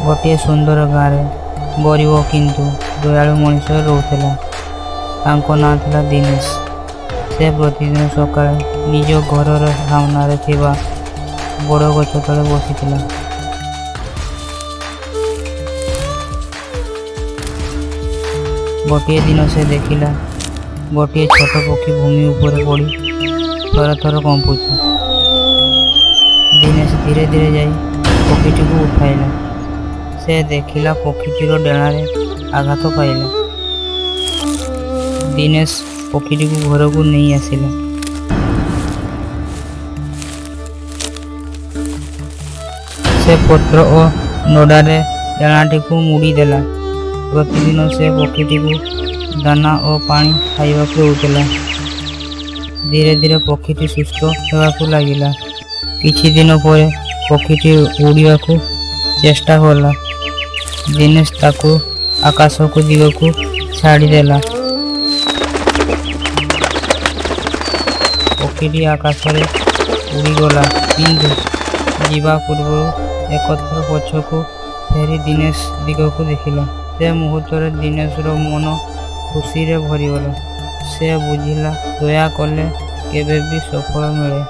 ଗୋଟିଏ ସୁନ୍ଦର ଗାଁରେ ଗରିବ କିନ୍ତୁ ଦୟାଳୁ ମଣିଷ ରହୁଥିଲା। ତାଙ୍କ ନାଁ ଥିଲା ଦିନେଶ। ସେ ପ୍ରତିଦିନ ସକାଳେ ନିଜ ଘରର ସାମ୍ନାରେ ଥିବା ବଡ଼ ଗଛ ତଳେ ବସିଥିଲା। ଗୋଟିଏ ଦିନ ସେ ଦେଖିଲା ଗୋଟିଏ ଛୋଟ ପକ୍ଷୀ ଭୂମି ଉପରେ ପଡ଼ି ଥର ଥର କମ୍ପୁଛି। ଦିନେଶ ଧୀରେ ଧୀରେ ଯାଇ ପକ୍ଷୀଟିକୁ ଉଠାଇଲା। ସେ ଦେଖିଲା ପକ୍ଷୀଟିର ଡେଣାରେ ଆଘାତ ପାଇଲା। ଦିନେଶ ପକ୍ଷୀଟିକୁ ଘରକୁ ନେଇ ଆସିଲା। ସେ ପତ୍ର ଓ ନଡ଼ାରେ ଡେଣାଟିକୁ ମୁଡ଼ି ଦେଲା। ପ୍ରତିଦିନ ସେ ପକ୍ଷୀଟିକୁ ଦାନା ଓ ପାଣି ଖାଇବାକୁ ଦେଉଥିଲା। ଧୀରେ ଧୀରେ ପକ୍ଷୀଟି ସୁସ୍ଥ ହେବାକୁ ଲାଗିଲା। କିଛି ଦିନ ପରେ ପକ୍ଷୀଟି ଉଡ଼ିବାକୁ ଚେଷ୍ଟା କଲା। ଦିନେଶ ତାକୁ ଆକାଶକୁ ଦିଗକୁ ଛାଡ଼ିଦେଲା। ପକ୍ଷୀଟି ଆକାଶରେ ଉଡ଼ିଗଲା, କିନ୍ତୁ ଯିବା ପୂର୍ବରୁ ଏକଥର ପଛକୁ ଫେରି ଦିନେଶ ଦିଗକୁ ଦେଖିଲା। ସେ ମୁହୂର୍ତ୍ତରେ ଦିନେଶର ମନ ଖୁସିରେ ଭରିଗଲା। ସେ ବୁଝିଲା, ଦୟା କଲେ କେବେ ବି ସଫଳ ମିଳେ।